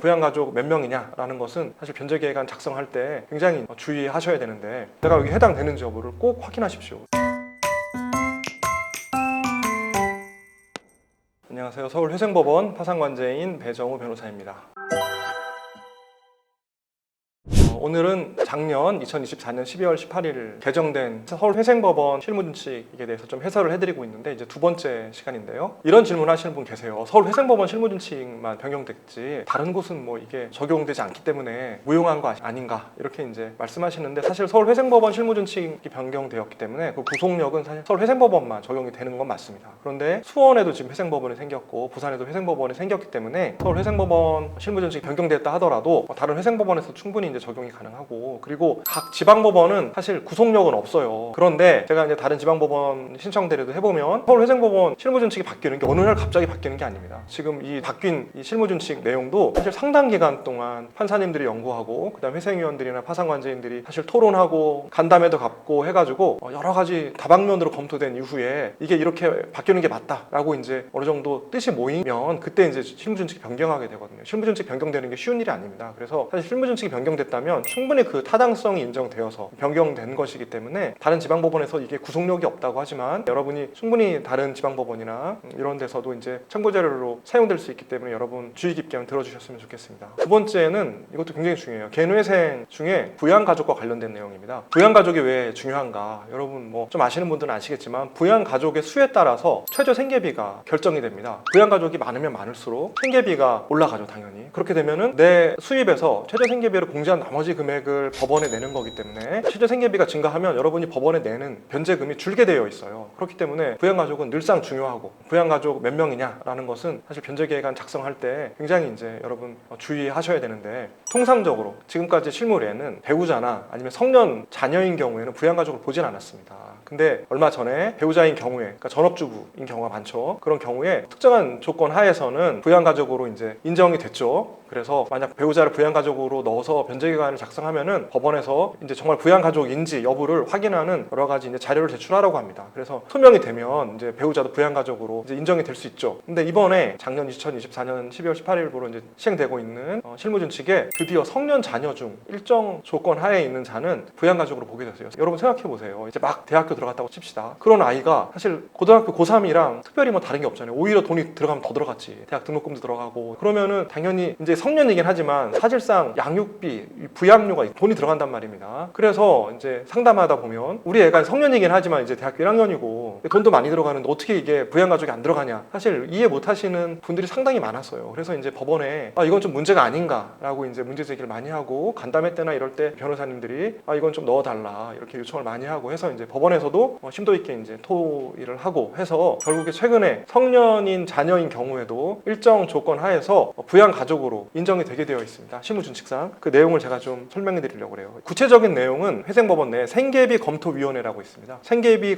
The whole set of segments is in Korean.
부양가족 몇 명이냐라는 것은 사실 변제계획안 작성할 때 굉장히 주의하셔야 되는데 내가 여기 해당되는지 여부를 꼭 확인하십시오. 안녕하세요. 서울회생법원 파산관제인 배정우 변호사입니다. 오늘은 작년 2024년 12월 18일 개정된 서울회생법원 실무준칙에 대해서 좀 해설을 해드리고 있는데 이제 두 번째 시간인데요. 이런 질문 하시는 분 계세요. 서울회생법원 실무준칙만 변경됐지 다른 곳은 뭐 이게 적용되지 않기 때문에 무용한 거 아닌가 이렇게 이제 말씀하시는데 사실 서울회생법원 실무준칙이 변경되었기 때문에 그 구속력은 사실 서울회생법원만 적용이 되는 건 맞습니다. 그런데 수원에도 지금 회생법원이 생겼고 부산에도 회생법원이 생겼기 때문에 서울회생법원 실무준칙이 변경됐다 하더라도 다른 회생법원에서 충분히 이제 적용이 가능하고 그리고 각 지방법원은 사실 구속력은 없어요. 그런데 제가 이제 다른 지방법원 신청대리도 해보면 서울회생법원 실무준칙이 바뀌는 게 어느 날 갑자기 바뀌는 게 아닙니다. 지금 이 바뀐 이 실무준칙 내용도 사실 상당 기간 동안 판사님들이 연구하고 그다음 회생위원들이나 파산관제인들이 사실 토론하고 간담회도 갖고 해가지고 여러 가지 다방면으로 검토된 이후에 이게 이렇게 바뀌는 게 맞다라고 이제 어느 정도 뜻이 모이면 그때 이제 실무준칙이 변경하게 되거든요. 실무준칙 변경되는 게 쉬운 일이 아닙니다. 그래서 사실 실무준칙이 변경됐다면 충분히 그 타당성이 인정되어서 변경된 것이기 때문에 다른 지방법원에서 이게 구속력이 없다고 하지만 여러분이 충분히 다른 지방법원이나 이런 데서도 이제 참고자료로 사용될 수 있기 때문에 여러분 주의 깊게 한번 들어주셨으면 좋겠습니다. 두 번째는 이것도 굉장히 중요해요. 개인회생 중에 부양가족과 관련된 내용입니다. 부양가족이 왜 중요한가? 여러분 뭐 좀 아시는 분들은 아시겠지만 부양가족의 수에 따라서 최저 생계비가 결정이 됩니다. 부양가족이 많으면 많을수록 생계비가 올라가죠, 당연히. 그렇게 되면은 내 수입에서 최저 생계비를 공제한 나머지 금액을 법원에 내는 거기 때문에 최저 생계비가 증가하면 여러분이 법원에 내는 변제금이 줄게 되어 있어요. 그렇기 때문에 부양가족은 늘상 중요하고 부양가족 몇 명이냐라는 것은 사실 변제계획안 작성할 때 굉장히 이제 여러분 주의하셔야 되는데 통상적으로 지금까지 실무례는 배우자나 아니면 성년 자녀인 경우에는 부양가족을 보진 않았습니다. 근데 얼마 전에 배우자인 경우에 그러니까 전업주부인 경우가 많죠. 그런 경우에 특정한 조건 하에서는 부양가족으로 이제 인정이 됐죠. 그래서 만약 배우자를 부양가족으로 넣어서 변제계획안을 작성하면은 법원에서 이제 정말 부양가족인지 여부를 확인하는 여러 가지 이제 자료를 제출하라고 합니다. 그래서 소명이 되면 이제 배우자도 부양가족으로 이제 인정이 될 수 있죠. 근데 이번에 작년 2024년 12월 18일부로 이제 시행되고 있는 실무준칙에 드디어 성년 자녀 중 일정 조건 하에 있는 자는 부양가족으로 보게 됐어요. 여러분 생각해 보세요. 이제 막 대학교 들어갔다고 칩시다. 그런 아이가 사실 고등학교 고3이랑 특별히 뭐 다른 게 없잖아요. 오히려 돈이 들어가면 더 들어갔지. 대학 등록금도 들어가고 그러면은 당연히 이제 성년이긴 하지만 사실상 양육비, 부양료가 돈이 들어간단 말입니다. 그래서 이제 상담하다 보면 우리 애가 성년이긴 하지만 이제 대학교 1학년이고 돈도 많이 들어가는데 어떻게 이게 부양가족이 안 들어가냐 사실 이해 못 하시는 분들이 상당히 많았어요. 그래서 이제 법원에 이건 좀 문제가 아닌가라고 이제 문제 제기를 많이 하고 간담회 때나 이럴 때 변호사님들이 이건 좀 넣어달라 이렇게 요청을 많이 하고 해서 이제 법원에서도 심도 있게 이제 토의를 하고 해서 결국에 최근에 성년인 자녀인 경우에도 일정 조건 하에서 부양가족으로 인정이 되게 되어 있습니다. 실무준칙상 그 내용을 제가 좀 설명해 드리려고 해요. 구체적인 내용은 회생법원 내에 생계비 검토위원회라고 있습니다. 생계비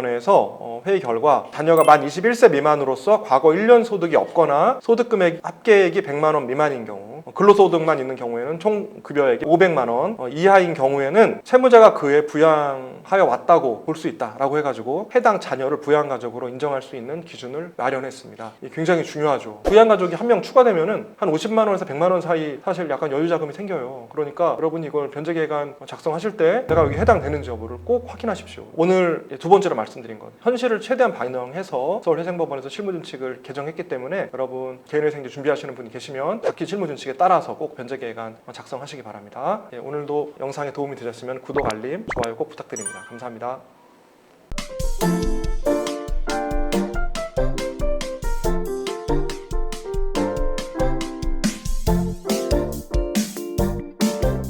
검토위원회에서 회의 결과 자녀가 만 21세 미만으로서 과거 1년 소득이 없거나 소득금액 합계액이 100만 원 미만인 경우 근로소득만 있는 경우에는 총 급여액이 500만 원 이하인 경우에는 채무자가 그에 부양하여 왔다고 볼 수 있다라고 해가지고 해당 자녀를 부양가족으로 인정할 수 있는 기준을 마련했습니다. 이게 굉장히 중요하죠. 부양가족이 한 명 추가되면은 한 50만 원에서 100만 원 사이 사실 약간 여유자금이 생겨요. 그러니까 여러분이 이걸 변제계획안 작성하실 때 내가 여기 해당되는지 여부를 꼭 확인하십시오. 오늘 두 번째로 말씀드린 것 현실을 최대한 반영해서 서울회생법원에서 실무준칙을 개정했기 때문에 여러분 개인회생제 준비하시는 분이 계시면 바뀐 실무준칙에 따라서 꼭 변제계획안 작성하시기 바랍니다. 오늘도 영상에 도움이 되셨으면 구독, 알림, 좋아요 꼭 부탁드립니다. 감사합니다.